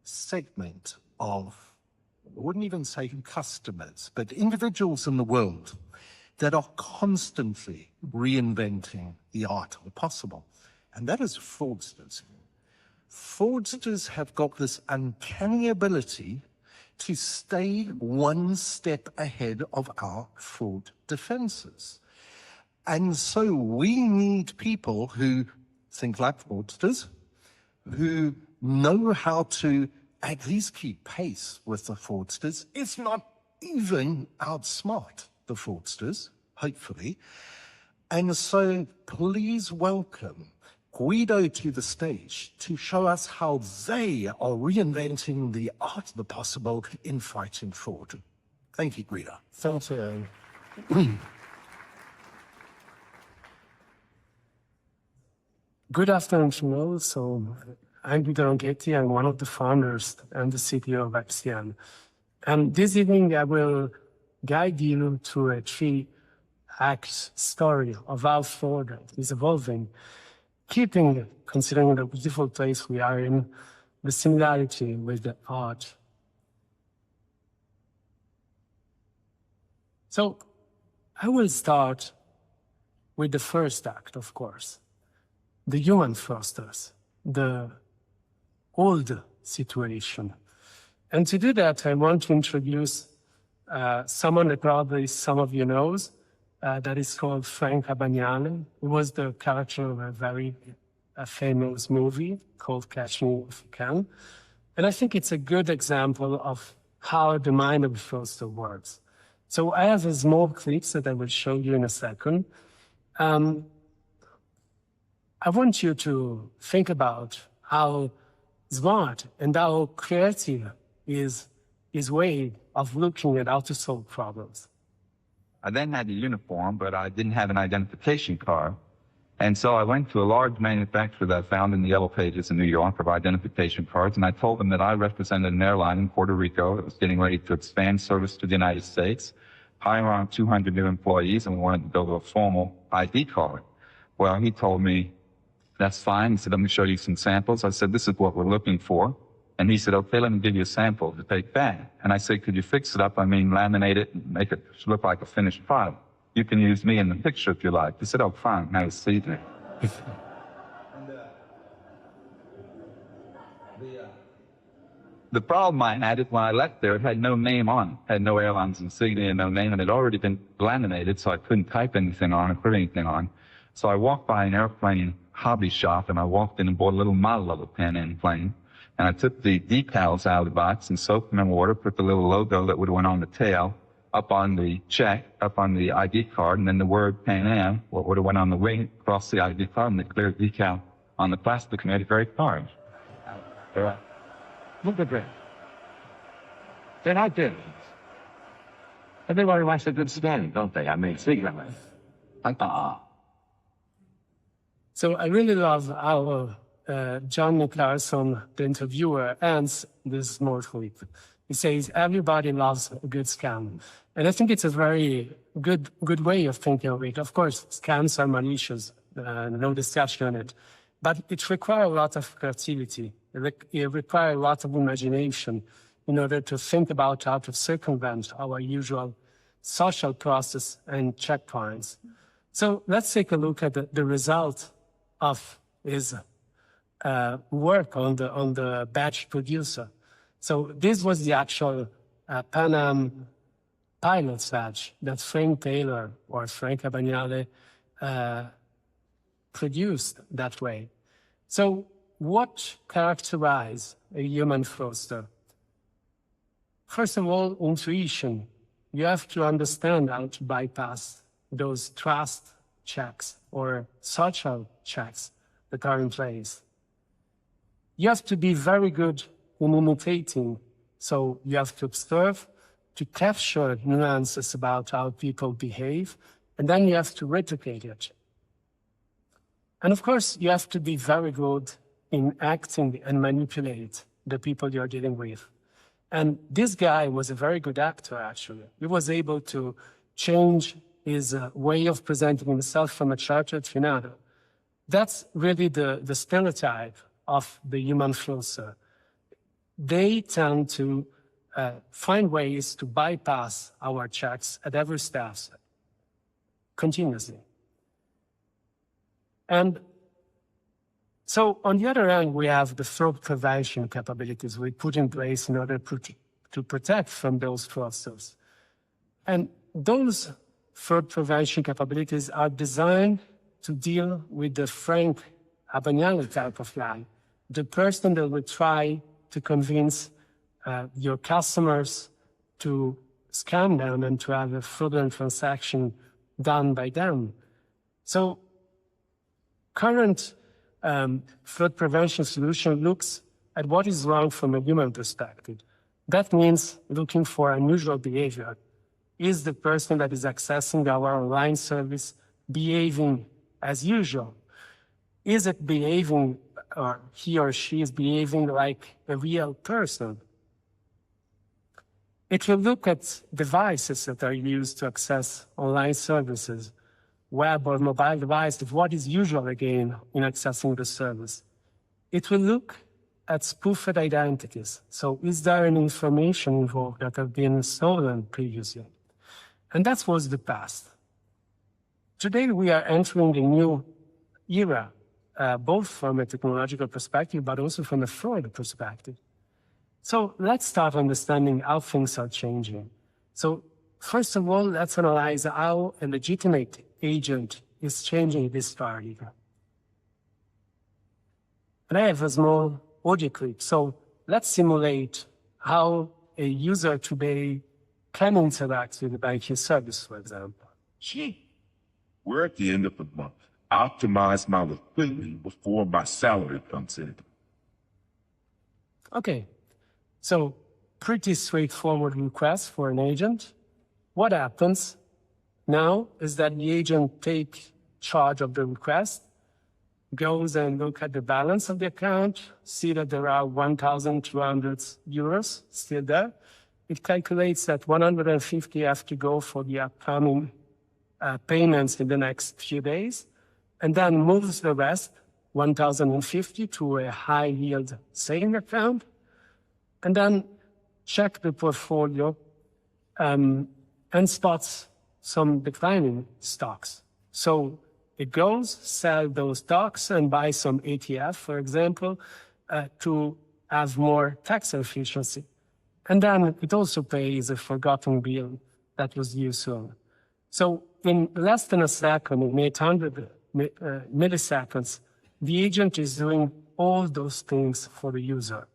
segment of, I wouldn't even say customers, but individuals in the world that are constantly reinventing the art of the possible. And that is fraudsters. Fraudsters have got this uncanny ability to stay one step ahead of our fraud defenses. And so we need people who think like fraudsters, who know how to at least keep pace with the fraudsters, if not even outsmart the fraudsters, hopefully. And so please welcome Guido to the stage to show us how they are reinventing the art of the possible in fighting fraud. Thank you, Guido. Thank you. Good afternoon to you all. So I'm Guido Ronchetti. I'm one of the founders and the CTO of XTN. And this evening I will guide you through a three-act story of how fraud is evolving, considering the beautiful place we are in, the similarity with the art. So I will start with the first act, of course, the human fraudsters, the old situation. And to do that, I want to introduce someone that probably some of you knows, that is called Frank Abagnale, who was the character of a very famous movie called Catch Me If You Can. And I think it's a good example of how the mind of a fraudster works. So I have a small clip that I will show you in a second. I want you to think about how smart and how creative is his way of looking at how to solve problems. I then had a uniform, but I didn't have an identification card. And so I went to a large manufacturer that I found in the Yellow Pages in New York of identification cards, and I told them that I represented an airline in Puerto Rico that was getting ready to expand service to the United States, hire around 200 new employees, and we wanted to build a formal ID card. Well, he told me, that's fine. He said, let me show you some samples. I said, this is what we're looking for. And he said, okay, let me give you a sample to take back. And I said, could you fix it up? I mean, laminate it and make it look like a finished product. You can use me in the picture if you like. He said, oh, fine. Now see there. The problem I had is when I left there, it had no name on it. Had no airline's insignia, no name, and it had already been laminated, so I couldn't type anything on it, put anything on. So I walked by an airplane hobby shop, and I walked in and bought a little model of a Pan Am plane. And I took the decals out of the box and soaked them in water, put the little logo that would have went on the tail up on the check, up on the ID card, and then the word Pan Am, what would have went on the wing, across the ID card, and the clear decal on the plastic made it very cars. Look at that. Then I did. Everybody likes a good spelling, don't they? I mean, secretly. So I really love how John Nicholson, the interviewer, ends this small clip. He says, everybody loves a good scam. And I think it's a very good way of thinking of it. Of course, scams are malicious, no discussion on it. But it requires a lot of creativity. It requires a lot of imagination in order to think about how to circumvent our usual social process and checkpoints. So let's take a look at the result of his work on the batch producer. So this was the actual Pan Am pilot's badge that Frank Taylor or Frank Abagnale produced that way. So what characterizes a human fraudster? First of all, intuition. You have to understand how to bypass those trust checks or social checks that are in place. You have to be very good in imitating. So you have to observe, to capture nuances about how people behave, and then you have to replicate it. And of course, you have to be very good in acting and manipulate the people you're dealing with. And this guy was a very good actor, actually. He was able to change his way of presenting himself from a character to another. That's really the stereotype of the human fraudster. they tend to find ways to bypass our checks at every step, continuously. And so on the other hand, we have the fraud prevention capabilities we put in place in order to protect from those fraudsters. And those fraud prevention capabilities are designed to deal with the Frank Abagnale type of lie, the person that will try to convince your customers to scam them and to have a fraudulent transaction done by them. So current fraud prevention solution looks at what is wrong from a human perspective. That means looking for unusual behavior. Is the person that is accessing our online service behaving as usual? Is it behaving, or he or she is behaving like a real person? It will look at devices that are used to access online services, web or mobile devices, what is usual again in accessing the service. It will look at spoofed identities. So is there any information involved that have been stolen previously? And that was the past. Today we are entering a new era, both from a technological perspective, but also from a fraud perspective. So let's start understanding how things are changing. So first of all, let's analyze how a legitimate agent is changing this paradigm. And I have a small audio clip. So let's simulate how a user today can interact with the banking service, for example. Gee, we're at the end of the month. Optimize my liquidity before my salary comes in. Okay, so pretty straightforward request for an agent. What happens now is that the agent takes charge of the request, goes and look at the balance of the account, see that there are 1,200 euros still there. It calculates that 150 have to go for the upcoming payments in the next few days, and then moves the rest, 1,050, to a high-yield saving account, and then check the portfolio and spots some declining stocks. So it goes, sell those stocks and buy some ETF, for example, to have more tax efficiency. And then it also pays a forgotten bill that was due soon. So in less than a second, in 800 milliseconds, the agent is doing all those things for the user.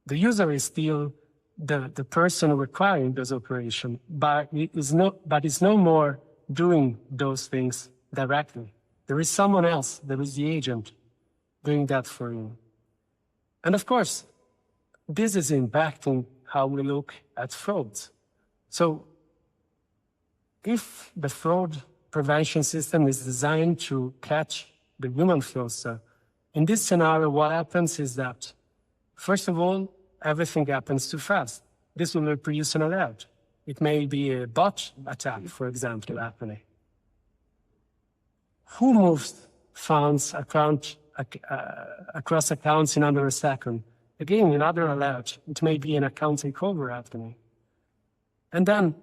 The user is still the person requiring those operations, but is no more doing those things directly. There is someone else, there is the agent, doing that for you. And of course, this is impacting how we look at frauds. So if the fraud prevention system is designed to catch the human fraudster, in this scenario, what happens is that, first of all, everything happens too fast. This will produce an alert. It may be a bot attack, for example, happening. Who moves funds across accounts in under a second? Again, another alert. It may be an account takeover happening. And then,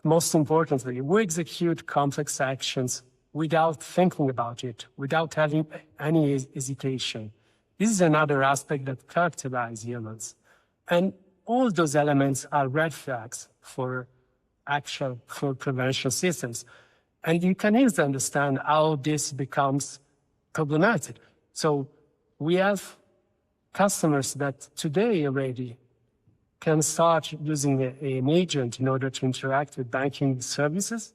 most importantly, we execute complex actions without thinking about it, without having any hesitation. This is another aspect that characterizes humans. And all those elements are red flags for actual fraud prevention systems. And you can easily understand how this becomes problematic. So we have customers that today already can start using an agent in order to interact with banking services.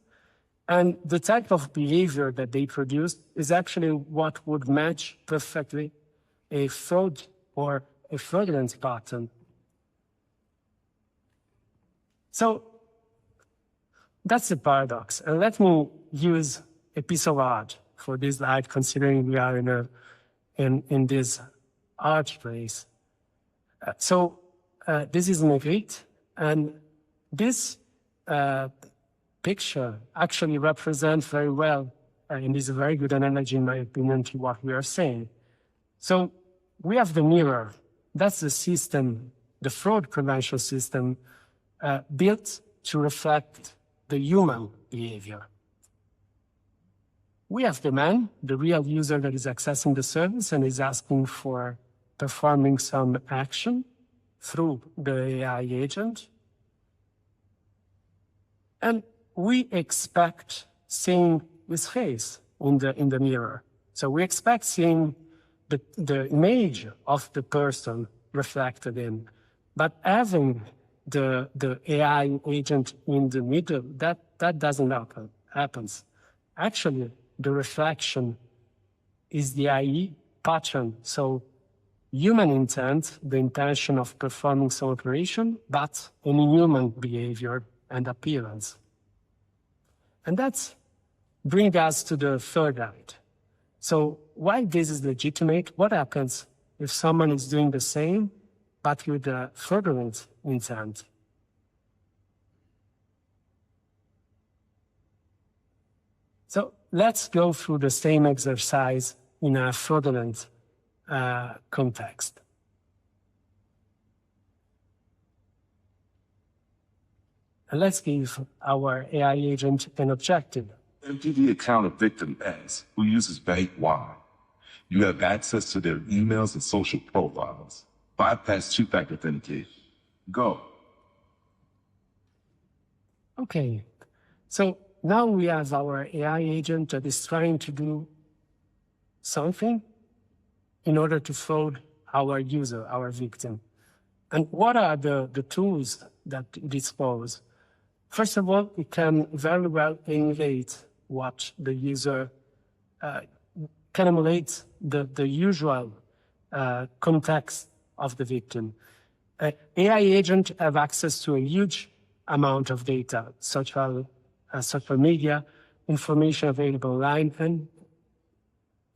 And the type of behavior that they produce is actually what would match perfectly a fraud or a fraudulent pattern. So that's the paradox. And let me use a piece of art for this slide, considering we are in this art place. This is Magritte, and this picture actually represents very well, and is a very good analogy, in my opinion, to what we are saying. So we have the mirror. that's the system, the fraud prevention system, built to reflect the human behavior. We have the man, the real user that is accessing the service and is asking for performing some action through the AI agent. And we expect seeing his face in the mirror. So we expect seeing the image of the person reflected in. But having the AI agent in the middle, that doesn't happens. Actually, the reflection is the AI pattern. So human intent, the intention of performing some operation, but in human behavior and appearance. And that brings us to the third act. So while this is legitimate, what happens if someone is doing the same, but with a fraudulent intent? So let's go through the same exercise in a fraudulent context. And let's give our AI agent an objective. Empty the account of victim X, who uses bank Y. You have access to their emails and social profiles. Bypass two-factor authentication. Go. Okay, so now we have our AI agent that is trying to do something in order to fraud our user, our victim. And what are the tools that it exposes? First of all, it can very well emulate what the user can emulate the usual context of the victim. AI agents have access to a huge amount of data, such as social media, information available online, and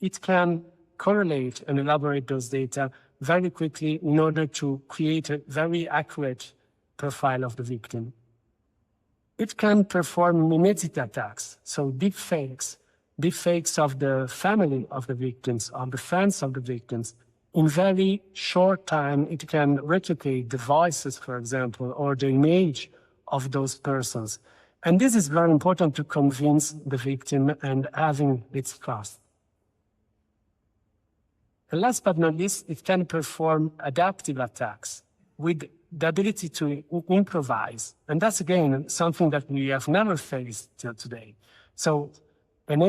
it can correlate and elaborate those data very quickly in order to create a very accurate profile of the victim. It can perform mimetic attacks, so deepfakes of the family of the victims, of the friends of the victims. In very short time, it can replicate the voices, for example, or the image of those persons. And this is very important to convince the victim and having its trust. And last but not least, it can perform adaptive attacks with the ability to improvise. And that's, again, something that we have never faced till today. So an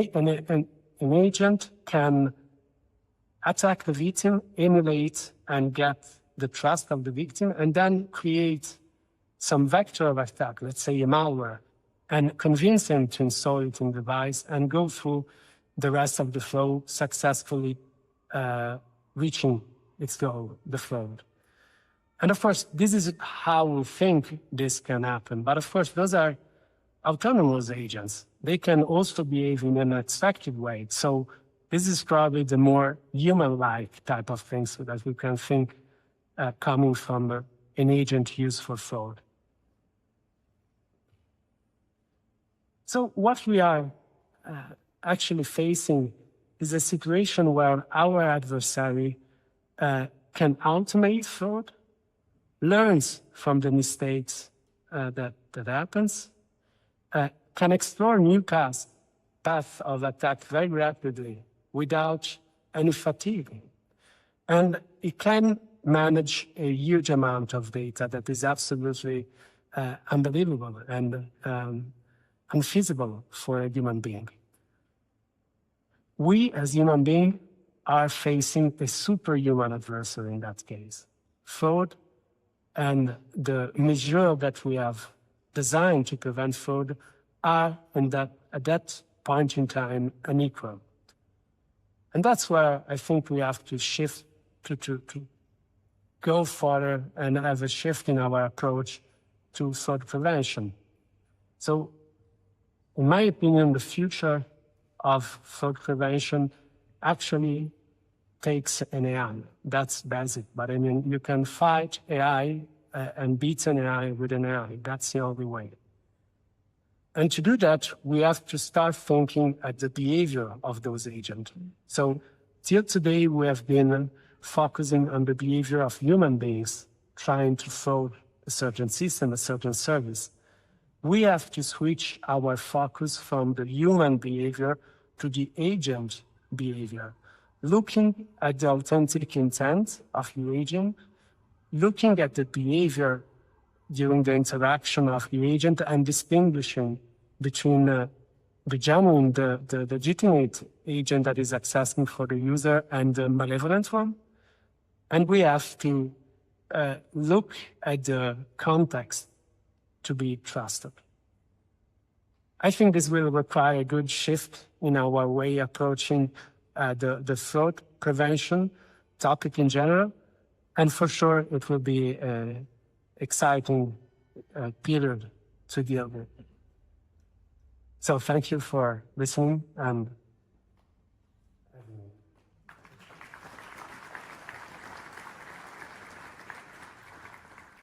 agent can attack the victim, emulate and get the trust of the victim, and then create some vector of attack, let's say a malware, and convince him to install it in the device and go through the rest of the flow, successfully reaching its goal, the fraud. And of course, this is how we think this can happen. But of course, those are autonomous agents. They can also behave in an unexpected way. So this is probably the more human-like type of things that we can think coming from an agent used for fraud. So what we are actually facing is a situation where our adversary can automate fraud, learns from the mistakes that happens, can explore new paths of attack very rapidly without any fatigue. And it can manage a huge amount of data that is absolutely unbelievable and unfeasible for a human being. We, as human beings, are facing a superhuman adversary in that case. Fraud and the measures that we have designed to prevent fraud are at that point in time unequal. And that's where I think we have to shift to go further and have a shift in our approach to fraud prevention. So, in my opinion, the future of fraud prevention actually takes an AI. That's basic, but I mean, you can fight AI and beat an AI with an AI. That's the only way. And to do that, we have to start thinking at the behavior of those agents. So till today, we have been focusing on the behavior of human beings trying to fraud a certain system, a certain service. We have to switch our focus from the human behavior to the agent behavior, looking at the authentic intent of the agent, looking at the behavior during the interaction of the agent, and distinguishing between the genuine, the legitimate agent that is accessing for the user and the malevolent one. And we have to look at the context to be trusted. I think this will require a good shift in our way approaching the fraud prevention topic in general, and for sure it will be an exciting period to deal with. So thank you for listening, and